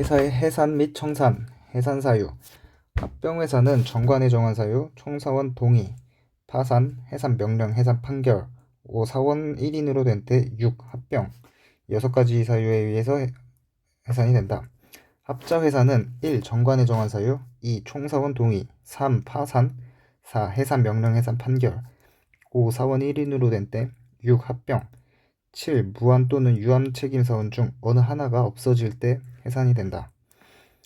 회사의 해산 및 청산, 해산 사유. 합병회사는 정관의 정한 사유, 총사원 동의, 파산, 해산 명령, 해산 판결, 5. 사원 1인으로 된 때 6. 합병. 6가지 사유에 의해서 해산이 된다. 합자회사는 1. 정관의 정한 사유, 2. 총사원 동의, 3. 파산, 4. 해산 명령, 해산 판결, 5. 사원 1인으로 된 때, 6. 합병, 7. 무한 또는 유한 책임사원 중 어느 하나가 없어질 때 해산이 된다.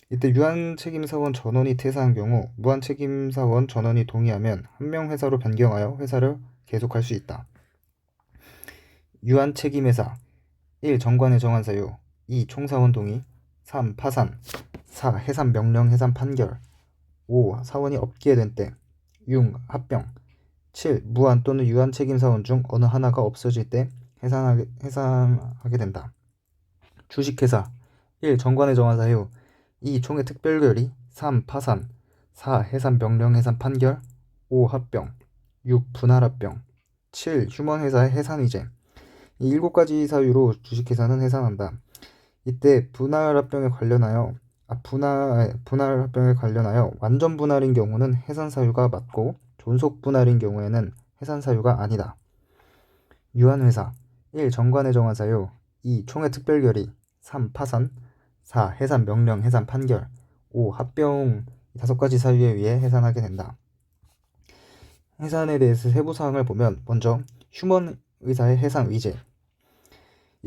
이때 유한 책임사원 전원이 퇴사한 경우 무한 책임사원 전원이 동의하면 한 명 회사로 변경하여 회사를 계속할 수 있다. 유한 책임회사 1. 정관의 정한 사유, 2. 총사원 동의, 3. 파산, 4. 해산 명령, 해산 판결, 5. 사원이 없게 된 때, 6. 합병, 7. 무한 또는 유한 책임사원 중 어느 하나가 없어질 때 해산하게 된다. 주식회사 1. 정관의 정한 사유, 2. 총회 특별결의, 3. 파산, 4. 해산 명령, 해산 판결, 5. 합병, 6. 분할합병, 7. 휴먼회사의 해산의제. 이 7가지 사유로 주식회사는 해산한다. 이때 분할합병에 관련하여 완전 분할인 경우는 해산 사유가 맞고 존속 분할인 경우에는 해산 사유가 아니다. 유한회사 1. 정관의 정한 사유, 2. 총회 특별결의, 3. 파산, 4. 해산 명령, 해산 판결, 5. 합병. 5가지 사유에 의해 해산하게 된다. 해산에 대해서 세부사항을 보면 먼저 휴먼의사의 해산 의제.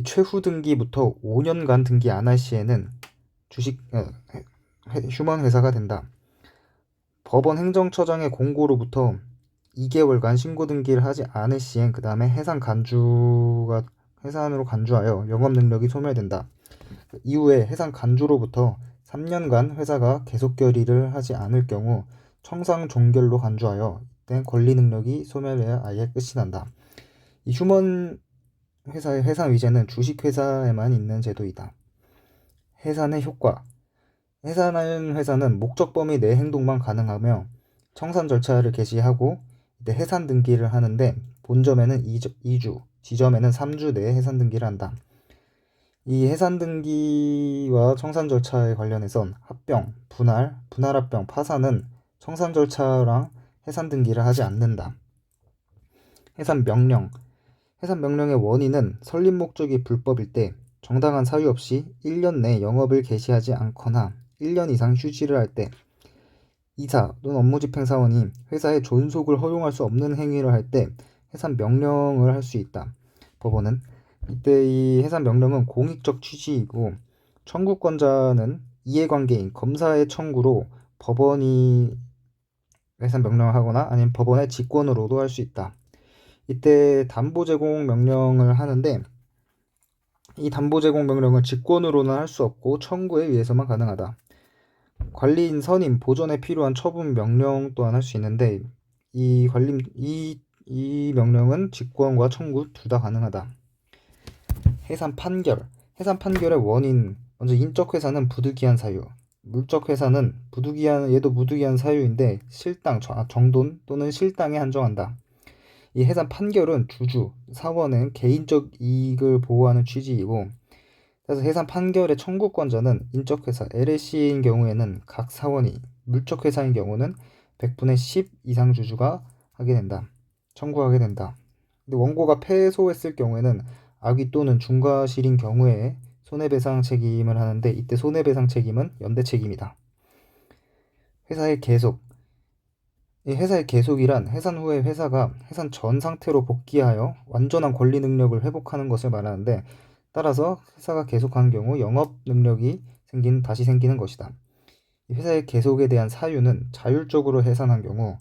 최후 등기부터 5년간 등기 안 할 시에는 휴먼회사가 된다. 법원 행정처장의 공고로부터 2개월간 신고 등기를 하지 않을 시엔 그 다음에 해산으로 간주하여 영업 능력이 소멸된다. 이후에 해산 간주로부터 3년간 회사가 계속 결의를 하지 않을 경우 청상 종결로 간주하여 이때 권리 능력이 소멸되어 아예 끝이 난다. 이 휴먼 회사의 해산 의제는 주식회사에만 있는 제도이다. 해산의 효과. 해산하는 회사는 목적 범위 내 행동만 가능하며 청산 절차를 개시하고 이때 해산 등기를 하는데 본점에는 2주, 지점에는 3주 내에 해산 등기를 한다. 이 해산 등기와 청산 절차에 관련해선 합병, 분할합병, 파산은 청산 절차랑 해산 등기를 하지 않는다. 해산 명령. 해산 명령의 원인은 설립 목적이 불법일 때 정당한 사유 없이 1년 내 영업을 개시하지 않거나 1년 이상 휴지를 할 때, 이사 또는 업무집행사원이 회사의 존속을 허용할 수 없는 행위를 할 때 해산 명령을 할 수 있다. 법원은 이때 이 해산 명령은 공익적 취지이고 청구권자는 이해관계인 검사의 청구로 법원이 해산 명령을 하거나 아니면 법원의 직권으로도 할 수 있다. 이때 담보 제공 명령을 하는데 이 담보 제공 명령은 직권으로는 할 수 없고 청구에 의해서만 가능하다. 관리인 선임, 보존에 필요한 처분 명령 또한 할 수 있는데 이 명령은 직권과 청구 둘 다 가능하다. 해산 판결. 해산 판결의 원인. 먼저 인적 회사는 부득이한 사유. 물적 회사는 얘도 부득이한 사유인데 실당, 정돈 또는 실당에 한정한다. 이 해산 판결은 주주, 사원의 개인적 이익을 보호하는 취지이고, 그래서 해산 판결의 청구권자는 인적회사, LLC인 경우에는 각 사원이, 물적회사인 경우는 100분의 10 이상 주주가 청구하게 된다. 근데 원고가 패소했을 경우에는 악의 또는 중과실인 경우에 손해배상 책임을 하는데 이때 손해배상 책임은 연대 책임이다. 회사의 계속. 이 회사의 계속이란 해산 후에 회사가 해산 전 상태로 복귀하여 완전한 권리 능력을 회복하는 것을 말하는데 따라서 회사가 계속하는 경우 영업 능력이 다시 생기는 것이다. 이 회사의 계속에 대한 사유는 자율적으로 해산한 경우,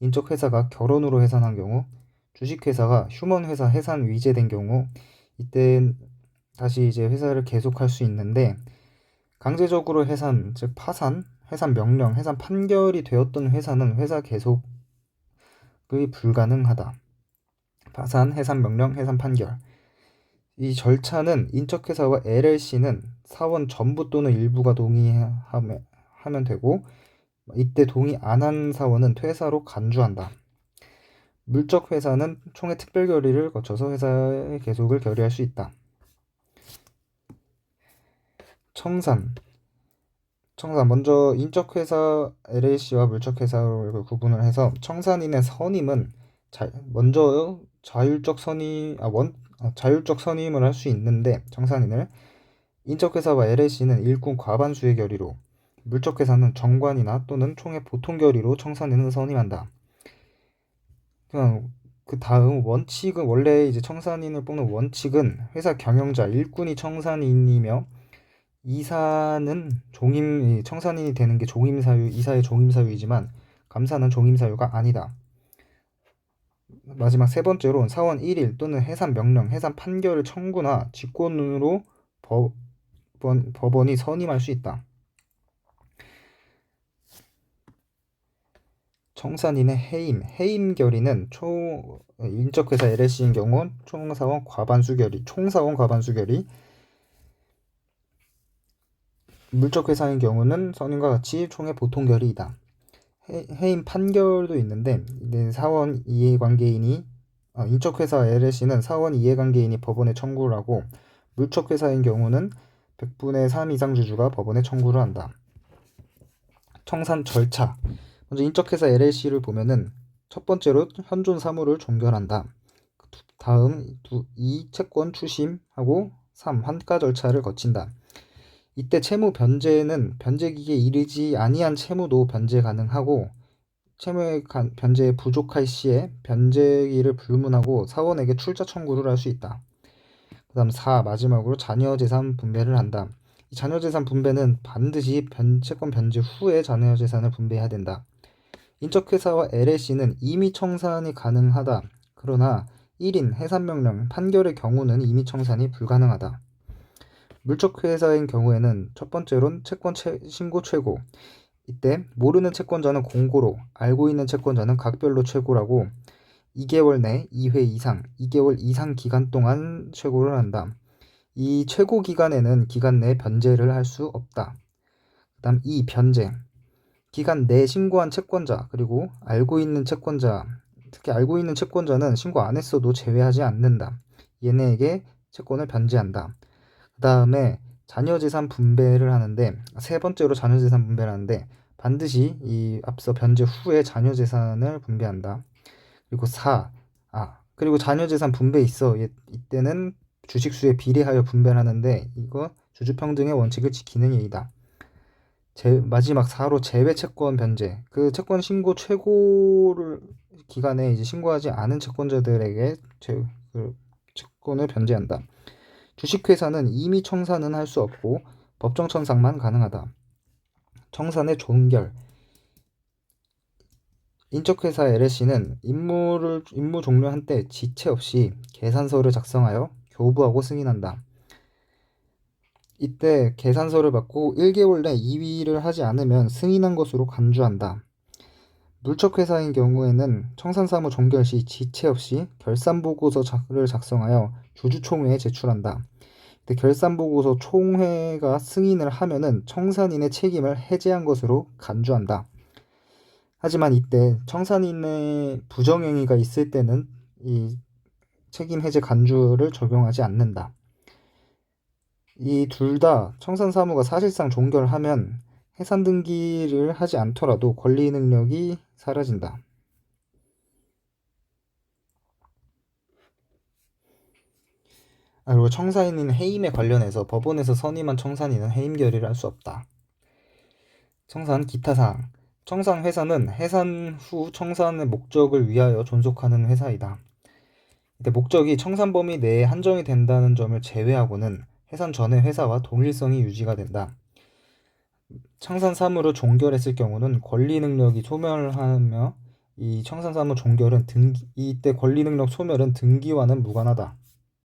인적 회사가 결혼으로 해산한 경우, 주식회사가 휴먼회사 해산 위제된 경우 이때 다시 이제 회사를 계속할 수 있는데 강제적으로 해산, 즉 파산, 해산 명령, 해산 판결이 되었던 회사는 회사 계속이 불가능하다. 파산, 해산 명령, 해산 판결. 이 절차는 인적회사와 LLC는 사원 전부 또는 일부가 동의하면 되고 이때 동의 안 한 사원은 퇴사로 간주한다. 물적 회사는 총회 특별결의를 거쳐서 회사의 계속을 결의할 수 있다. 청산. 청산 먼저 인적회사 LLC와 물적회사를 구분을 해서 청산인의 선임은 먼저 자율적 선임 자율적 선임을 할 수 있는데 청산인을 인적회사와 LLC는 일꾼 과반수의 결의로 물적회사는 정관이나 또는 총회 보통 결의로 청산인을 선임한다. 그 다음 원칙은 원래 이제 청산인을 뽑는 원칙은 회사 경영자 일꾼이 청산인이며 이사는 청산인이 되는 게 종임사유, 이사의 종임사유이지만 감사는 종임사유가 아니다. 마지막 세 번째로 사원 1일 또는 해산 명령, 해산 판결을 청구나 직권으로 법원이 선임할 수 있다. 청산인의 해임 결의는 인적회사 LLC인 경우 총사원 과반수 결의, 물적회사인 경우는 선임과 같이 총회 보통 결의이다. 해임 판결도 있는데 사원 이해관계인이 인적회사 LLC는 사원 이해관계인이 법원에 청구를 하고 물적회사인 경우는 100분의 3 이상 주주가 법원에 청구를 한다. 청산 절차 먼저 인적회사 LLC를 보면은 첫 번째로 현존 사무를 종결한다. 다음 2. 채권 추심하고 3. 환가 절차를 거친다. 이때 채무 변제는 변제기기에 이르지 아니한 채무도 변제 가능하고 채무의 변제에 부족할 시에 변제기를 불문하고 사원에게 출자 청구를 할 수 있다. 그 다음 4. 마지막으로 자녀재산 분배를 한다. 이 자녀재산 분배는 반드시 채권 변제 후에 자녀재산을 분배해야 된다. 인적회사와 LLC는 임의 청산이 가능하다. 그러나 1인 해산명령 판결의 경우는 임의 청산이 불가능하다. 물적회사인 경우에는 첫 번째로는 채권 신고 최고. 이때 모르는 채권자는 공고로, 알고 있는 채권자는 각별로 최고라고 2개월 내 2회 이상, 2개월 이상 기간 동안 최고를 한다. 이 최고 기간에는 기간 내 변제를 할 수 없다. 그 다음 2. 변제. 기간 내 신고한 채권자 그리고 알고 있는 채권자, 특히 알고 있는 채권자는 신고 안 했어도 제외하지 않는다. 얘네에게 채권을 변제한다. 그 다음에 자녀재산 분배를 하는데 세 번째로 자녀재산 분배를 하는데 반드시 이 앞서 변제 후에 자녀재산을 분배한다. 그리고 그리고 자녀재산 분배 있어. 이때는 주식수에 비례하여 분배를 하는데 이거 주주평등의 원칙을 지키는 예의다. 마지막 4로 제외채권 변제. 그 채권 신고 최고를 기간에 이제 신고하지 않은 채권자들에게 채권을 변제한다. 주식회사는 임의 청산은 할 수 없고 법정 청산만 가능하다. 청산의 종결. 인적회사 LLC는 임무 종료한 때 지체 없이 계산서를 작성하여 교부하고 승인한다. 이때 계산서를 받고 1개월 내 이의를 하지 않으면 승인한 것으로 간주한다. 물적회사인 경우에는 청산사무 종결 시 지체 없이 결산보고서를 작성하여 주주총회에 제출한다. 결산보고서 총회가 승인을 하면은 청산인의 책임을 해제한 것으로 간주한다. 하지만 이때 청산인의 부정행위가 있을 때는 이 책임 해제 간주를 적용하지 않는다. 이 둘 다 청산사무가 사실상 종결하면 해산 등기를 하지 않더라도 권리 능력이 사라진다. 그리고 청산인은 해임에 관련해서 법원에서 선임한 청산인은 해임 결의를 할 수 없다. 청산 기타사항. 청산 회사는 해산 후 청산의 목적을 위하여 존속하는 회사이다. 이때 목적이 청산 범위 내에 한정이 된다는 점을 제외하고는 해산 전의 회사와 동일성이 유지가 된다. 청산 사무를 종결했을 경우는 권리 능력이 소멸하며 이 청산 사무 종결은 이때 권리 능력 소멸은 등기와는 무관하다.